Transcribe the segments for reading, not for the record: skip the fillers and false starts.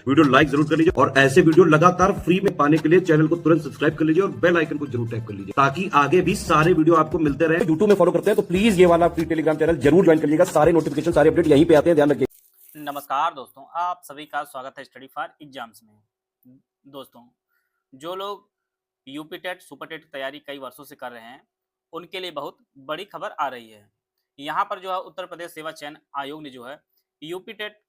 Video like जरूर कर लीजिए और ऐसे वीडियो लगातार फ्री में पाने के लिए चैनल को तुरंत सब्सक्राइब कर लीजिए और बेल आइकन को जरूर टैप कर लीजिए ताकि आगे भी सारे वीडियो आपको मिलते रहे। यूट्यूब में फॉलो करते हैं तो प्लीज ये वाला फ्री टेलीग्राम चैनल जरूर ज्वाइन कर लीजिएगा। सारे नोटिफिकेशन सारे अपडेट यहीं पे आते हैं, ध्यान रखिए। नमस्कार दोस्तों, आप सभी का स्वागत है स्टडी फॉर एग्जाम्स में। दोस्तों, जो लोग यूपी टेट सुपर टेट की तैयारी कई वर्षों से कर रहे हैं उनके लिए बहुत बड़ी खबर आ रही है। यहाँ पर जो है उत्तर प्रदेश सेवा चयन आयोग ने जो है यूपी टेट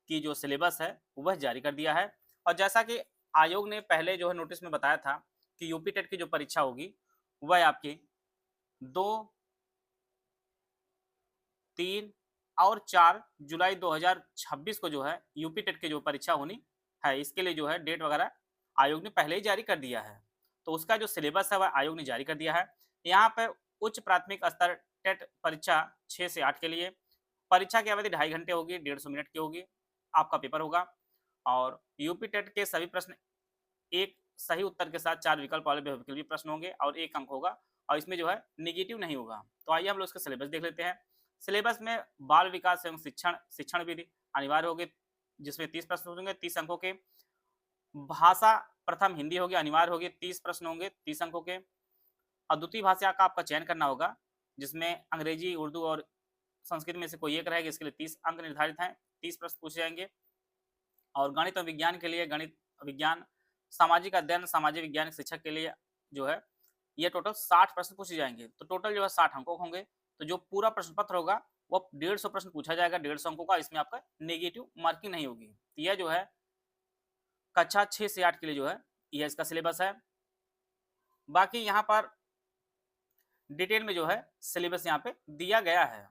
की जो सिलेबस है वह जारी कर दिया है। और जैसा कि आयोग ने पहले जो है नोटिस में बताया था कि यूपी टेट की जो परीक्षा होगी वह आपकी 2, 3 और 4 जुलाई 2026 को जो है यूपी टेट की जो परीक्षा होनी है, इसके लिए जो है डेट वगैरह आयोग ने पहले ही जारी कर दिया है। तो उसका जो सिलेबस है वह आयोग ने जारी कर दिया है। यहाँ पर उच्च प्राथमिक स्तर टेट परीक्षा 6 से 8 के लिए परीक्षा की अवधि 2.5 घंटे होगी, 150 मिनट की होगी, आपका पेपर होगा। और यूपी टेट के सभी प्रश्न एक सही उत्तर के साथ 4 विकल्प वाले बहुविकल्पी प्रश्न होंगे और 1 अंक होगा और इसमें जो है नेगेटिव नहीं होगा। तो आइए हम लोग इसका सिलेबस देख लेते हैं। सिलेबस में बाल विकास एवं शिक्षण विधि अनिवार्य होगी, जिसमें 30 प्रश्न होंगे 30 अंकों के। भाषा प्रथम हिंदी होगी, अनिवार्य होगी, 30 प्रश्न होंगे 30 अंकों के। अद्वितीय भाषा का आपका चयन करना होगा, जिसमें अंग्रेजी, उर्दू और संस्कृत में से कोई एक रहेगी। इसके लिए 30 अंक निर्धारित हैं, 30 प्रश्न पूछे जाएंगे। और गणित और विज्ञान के लिए गणित विज्ञान, सामाजिक अध्ययन सामाजिक विज्ञान शिक्षक के लिए जो है ये टोटल 60 प्रश्न पूछे जाएंगे। तो टोटल जो है 60 अंकों होंगे। तो जो पूरा प्रश्न पत्र होगा वो 150 प्रश्न पूछा जाएगा, 150 अंकों का। इसमें आपका नेगेटिव मार्किंग नहीं होगी। तो यह जो है कक्षा 6 से 8 के लिए जो है यह इसका सिलेबस है। बाकी यहाँ पर डिटेल में जो है सिलेबस यहाँ पे दिया गया है।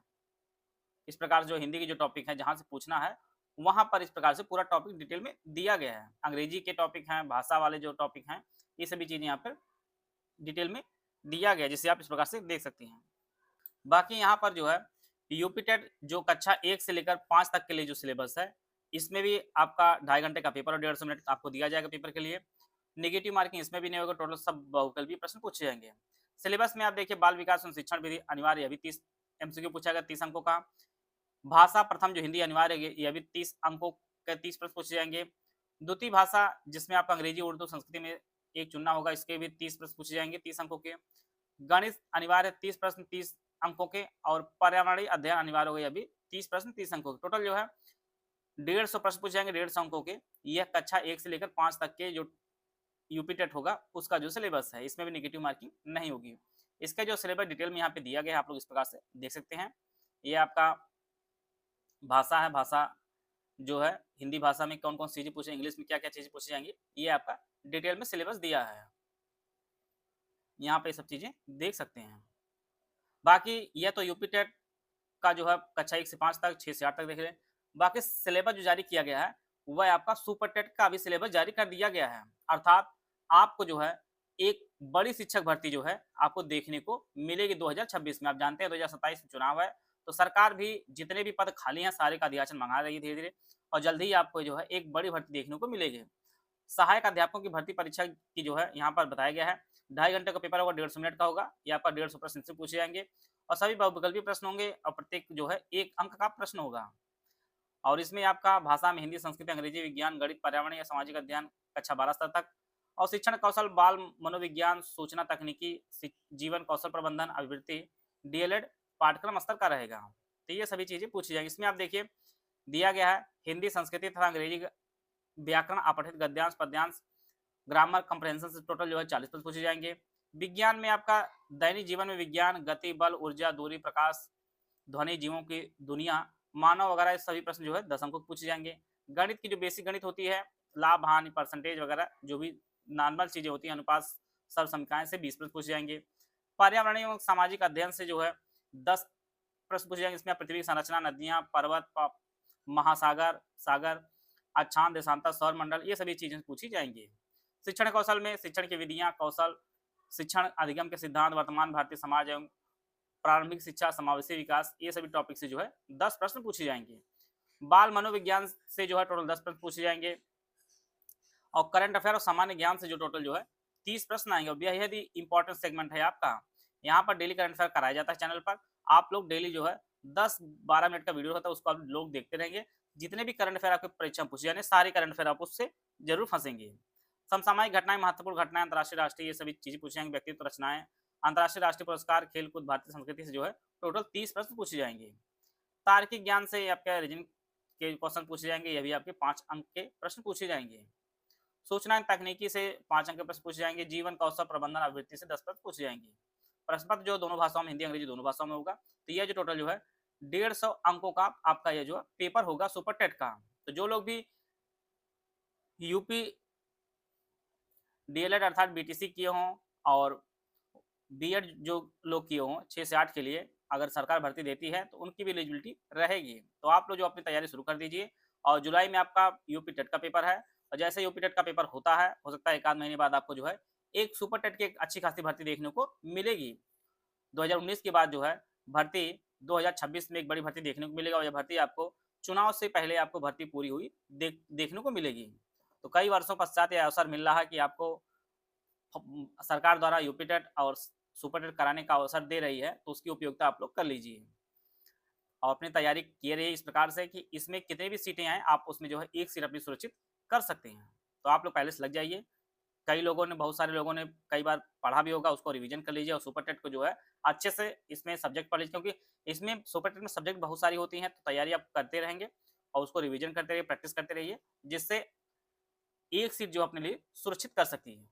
इस प्रकार जो हिंदी की जो टॉपिक है जहाँ से पूछना है वहां पर इस प्रकार से पूरा टॉपिक डिटेल में दिया गया है। अंग्रेजी के टॉपिक हैं, भाषा वाले जो टॉपिक हैं, ये सभी चीजें यहाँ पर डिटेल में दिया गया है, जिसे आप इस प्रकार से देख सकते हैं। बाकी यहाँ पर जो है यूपी टेट जो कक्षा 1 से लेकर 5 तक के लिए जो सिलेबस है, इसमें भी आपका 2.5 घंटे का पेपर और 150 मिनट आपको दिया जाएगा पेपर के लिए। नेगेटिव मार्किंग इसमें भी नहीं होगा, टोटल सब बहुविकल्पी प्रश्न पूछे जाएंगे। सिलेबस में आप देखिए बाल विकास एवं शिक्षण विधि अनिवार्य, अभी 30 MCQ पूछा गया 30 अंकों का। भाषा प्रथम जो हिंदी अनिवार्य है ये भी 30 अंकों के 30 प्रश्न पूछे जाएंगे। द्वितीय भाषा जिसमें आपका अंग्रेजी, उर्दू, संस्कृति में एक चुनना होगा, इसके भी 30 प्रश्न पूछे जाएंगे 30 अंकों के। गणित अनिवार्य 30 प्रश्न 30 अंकों के। और पर्यावरणीय अध्ययन अनिवार्य होगा, यह भी 30 प्रश्न 30 अंकों के। टोटल जो है 150 प्रश्न पूछे जाएंगे 150 अंकों के। यह कक्षा 1 से लेकर 5 तक के जो यूपी टेट होगा उसका जो सिलेबस है, इसमें भी नेगेटिव मार्किंग नहीं होगी। इसका जो सिलेबस डिटेल में यहाँ पे दिया गया है, आप लोग इस प्रकार से देख सकते हैं। ये आपका भाषा है, भाषा जो है हिंदी भाषा में कौन कौन सी चीजें पूछे, इंग्लिश में क्या क्या चीजें पूछी जाएंगी, ये आपका डिटेल में सिलेबस दिया है। यहाँ पे सब चीजें देख सकते हैं। बाकी यह तो यूपी टेट का जो है कक्षा 1 से 5 तक, 6 से 8 तक देख रहे हैं। बाकी सिलेबस जो जारी किया गया है वह आपका सुपर टेट का भी सिलेबस जारी कर दिया गया है। अर्थात आपको जो है एक बड़ी शिक्षक भर्ती जो है आपको देखने को मिलेगी 2026 में। आप जानते हैं 2027 में चुनाव है, तो सरकार भी जितने भी पद खाली हैं सारे का अधियाचन मंगा रही है धीरे धीरे, और जल्द ही आपको जो है एक बड़ी भर्ती देखने को मिलेगी। सहायक अध्यापकों की भर्ती परीक्षा की जो है यहाँ पर बताया गया है 2.5 घंटे का पेपर होगा, 150 मिनट का होगा। ये आपका 150 प्रश्न से पूछे जाएंगे और सभी बहुविकल्पी प्रश्न होंगे और प्रत्येक जो है 1 अंक का प्रश्न होगा। और इसमें आपका भाषा में हिंदी, संस्कृत, अंग्रेजी, विज्ञान, गणित, पर्यावरण या सामाजिक अध्ययन कक्षा 12 स्तर तक। और शिक्षण कौशल बाल मनोविज्ञान, सूचना तकनीकी, जीवन कौशल प्रबंधन, अभिवृत्ति, DLED पाठ्यक्रम स्तर का रहेगा। तो ये सभी चीजें पूछी जाएंगी। इसमें आप देखिए दिया गया है हिंदी, संस्कृति तथा अंग्रेजी, व्याकरण, अपठित गद्यांश, पद्यांश, ग्रामर, कंप्रहेंशन से टोटल जो है 40 प्रश्न पूछे जाएंगे। विज्ञान में आपका दैनिक जीवन में विज्ञान, गति, बल, ऊर्जा, दूरी, प्रकाश, ध्वनि, जीवों की दुनिया, मानव वगैरह सभी प्रश्न जो है 10 अंकों पूछे जाएंगे। गणित की जो बेसिक गणित होती है, लाभ हानि, परसेंटेज वगैरह जो भी नॉर्मल चीजें होती हैं, अनुपात, सर्व समीकरण से 20 प्रश्न पूछे जाएंगे। पर्यावरणीय एवं सामाजिक अध्ययन से जो है 10 प्रश्न पूछे जाएंगे। इसमें पृथ्वी की संरचना, नदियां, पर्वत, महासागर, सागर, अक्षांश, देशांतर, सौर मंडल, ये सभी चीजें पूछी जाएंगी। शिक्षण कौशल में शिक्षण की विधियां, कौशल, शिक्षण अधिगम के सिद्धांत, वर्तमान भारतीय समाज एवं प्रारंभिक शिक्षा, समावेशी विकास, ये सभी टॉपिक से जो है 10 प्रश्न पूछे जाएंगे। बाल मनोविज्ञान से जो है टोटल 10 प्रश्न पूछे जाएंगे। और करंट अफेयर और सामान्य ज्ञान से जो टोटल जो है 30 प्रश्न आएंगे। बेहद ही इंपॉर्टेंट सेगमेंट है आपका। यहाँ पर डेली करंट अफेयर कराया जाता है चैनल पर। आप लोग डेली जो है 10-12 मिनट का वीडियो होता है, उसको आप लोग देखते रहेंगे जितने भी करंट अफेयर आपके परीक्षा में पूछे जाने सारे करंट अफेयर आप उससे जरूर फंसेंगे। समसामयिक घटनाएं, महत्वपूर्ण घटनाएं, अंतर्राष्ट्रीय राष्ट्रीय ये सभी चीजें पूछी जाएंगी, व्यक्तित्व रचनाएं, अंतर्राष्ट्रीय राष्ट्रीय पुरस्कार, खेलकूद, भारतीय संस्कृति से जो है टोटल 30 प्रश्न पूछे जाएंगे। तार्किक ज्ञान से आपके रीजनिंग के क्वेश्चन पूछे जाएंगे, ये भी आपके 5 अंक के प्रश्न पूछे जाएंगे। सूचना एवं तकनीकी से 5 अंक के प्रश्न पूछे जाएंगे। जीवन कौशल प्रबंधन अभिवृत्ति से 10 प्रश्न पूछे जाएंगे। प्रश्न पत्र जो दोनों भाषाओं में, हिंदी अंग्रेजी दोनों भाषाओं में होगा। तो यह जो टोटल जो है 150 अंकों का आपका ये जो पेपर होगा सुपर टेट का। तो जो लोग भी यूपी डीएलएड अर्थात बीटीसी किए हों और बीएड जो लोग किए हों 6 से 8 के लिए, अगर सरकार भर्ती देती है तो उनकी भी एलिजिबिलिटी रहेगी। तो आप लोग जो अपनी तैयारी शुरू कर दीजिए और जुलाई में आपका यूपी टेट का पेपर है और जैसे यूपी टेट का पेपर होता है, हो सकता है 1 आध महीने बाद आपको जो है एक सुपर टेट की एक अच्छी खासी भर्ती देखने को मिलेगी। 2019 के बाद जो है भर्ती 2026 में एक बड़ी भर्ती देखने को मिलेगा और यह भर्ती आपको चुनाव से पहले आपको भर्ती पूरी हुई देखने को मिलेगी। तो कई वर्षों पश्चात यह अवसर मिल रहा है कि आपको सरकार द्वारा यूपी टेट और सुपर टेट कराने का अवसर दे रही है, तो उसकी उपयोगिता आप लोग कर लीजिए और अपनी तैयारी किए रहिए इस प्रकार से कि इसमें कितनी भी सीटें आए आप उसमें जो है एक सीट अपनी सुरक्षित कर सकते हैं। तो आप लोग पहले से लग जाइए। कई लोगों ने, बहुत सारे लोगों ने कई बार पढ़ा भी होगा, उसको रिवीजन कर लीजिए और सुपर टेट को जो है अच्छे से इसमें सब्जेक्ट पढ़ लीजिए, क्योंकि इसमें सुपर टेट में सब्जेक्ट बहुत सारी होती हैं। तो तैयारी आप करते रहेंगे और उसको रिवीजन करते रहिए, प्रैक्टिस करते रहिए, जिससे एक सीट जो अपने लिए सुरक्षित कर सकती है।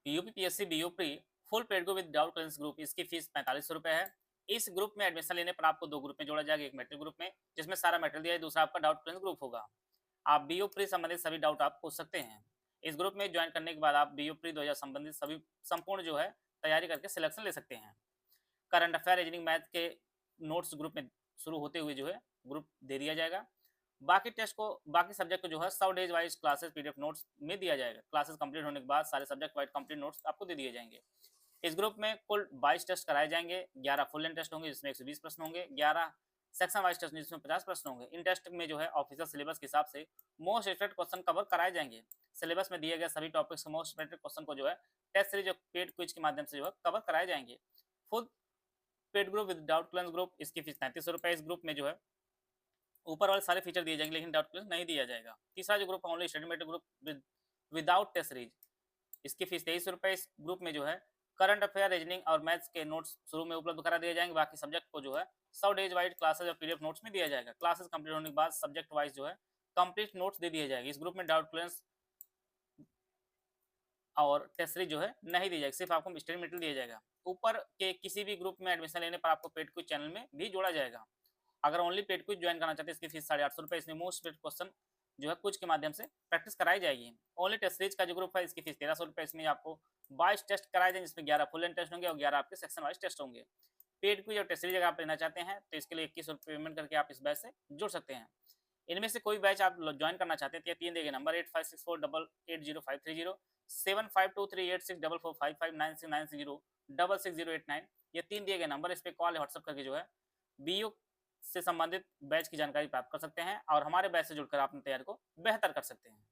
UPPSC BU pre full paid group with doubt clearance group, इसकी फीस 4500 रुपए है। इस ग्रुप में एडमिशन लेने पर आपको 2 ग्रुप में जोड़ा जाएगा, एक मेटेरियल ग्रुप में जिसमें सारा मेटेरियल दिया है, दूसरा आपका डाउट क्लियरेंस ग्रुप होगा। आप बीयू प्री संबंधित सभी डाउट आप पूछ सकते हैं। इस ग्रुप में ज्वाइन करने के बाद आप बीयू प्री 2000 संबंधित सभी संपूर्ण जो है तैयारी करके सिलेक्शन ले सकते हैं। करंट अफेयर, रीजनिंग, मैथ के नोट्स ग्रुप में शुरू होते हुए जो है ग्रुप दे दिया जाएगा। बाकी टेस्ट को, बाकी सब्जेक्ट को जो है 100 days wise classes PDF notes में दिया जाएगा। क्लासेस कंप्लीट होने के बाद सारे सब्जेक्ट वाइज कंप्लीट नोट्स आपको दे दिए जाएंगे। इस ग्रुप में कुल 22 टेस्ट कराए जाएंगे, 11 फुल लेंथ टेस्ट होंगे जिसमें 120 प्रश्न होंगे, 11 सेक्शन वाइज टेस्ट जिसमें 50 प्रश्न होंगे। इन टेस्ट में जो है ऑफिशियल सिलेबस के हिसाब से मोस्ट एक्सपेक्टेड क्वेश्चन कवर कराए जाएंगे। सिलेबस में दिए गए सभी टॉपिक्स के मोस्ट एक्सपेक्टेड क्वेश्चन को जो है टेस्ट सीरीज और पेड क्विज के माध्यम से जो है कवर कराए जाएंगे। Full paid group with doubt clearance group, इसकी फीस 3300 रुपए। इस ग्रुप में जो है ऊपर वाले सारे फीचर दिए जाएंगे लेकिन डाउट क्लियरेंस नहीं दिया जाएगा। तीसरा जो group only study material group without test series, इसकी फीस 2300 रुपए। इस ग्रुप में जो है करंट अफेयर, रीजनिंग और मैथ्स के नोट्स शुरू में उपलब्ध करा दिए जाएंगे। बाकी सब्जेक्ट को जो है 100 डेज वाइज क्लासेस और पीडीएफ नोट्स में दिया जाएगा। क्लासेस कंप्लीट होने के बाद सब्जेक्ट वाइज जो है कंप्लीट नोट्स दे दिए जाएंगे। इस ग्रुप में डाउट क्लियरेंस और टेस्ट सीरीज जो है नहीं दी जाएगी, सिर्फ आपको स्टडी मटेरियल दिया जाएगा। ऊपर के किसी भी ग्रुप में एडमिशन लेने पर आपको पेड क्विज चैनल में भी जोड़ा जाएगा। अगर ओनली पेड क्विज ज्वाइन करना चाहते हैं इसकी फीस 850 रुपए। इसमें मोस्ट पेड क्वेश्चन जो है क्विज के माध्यम से प्रैक्टिस कराई जाएगी। ओनली टेस्ट सीरीज का जो ग्रुप है इसकी फीस 1300 रुपए। इसमें आपको 22 टेस्ट कराए जाएंगे जिसमें 11 फुल लेंथ टेस्ट होंगे और 11 आपके सेक्शन वाइज टेस्ट होंगे। पेड क्विज और टेस्ट सीरीज अगर आप लेना चाहते हैं तो इसके लिए 21 रुपये पेमेंट करके आप इस बैच से जुड़ सकते हैं। इनमें से कोई बैच आप ज्वाइन करना चाहते हैं तो 3 दिए नंबर 8564880530, 75238644559690660608 ये 3 दिए गए नंबर, इस पे कॉल या व्हाट्सएप करके जो है बीयू से संबंधित बैच की जानकारी प्राप्त कर सकते हैं और हमारे बैच से जुड़कर आप अपनी तैयारी को बेहतर कर सकते हैं।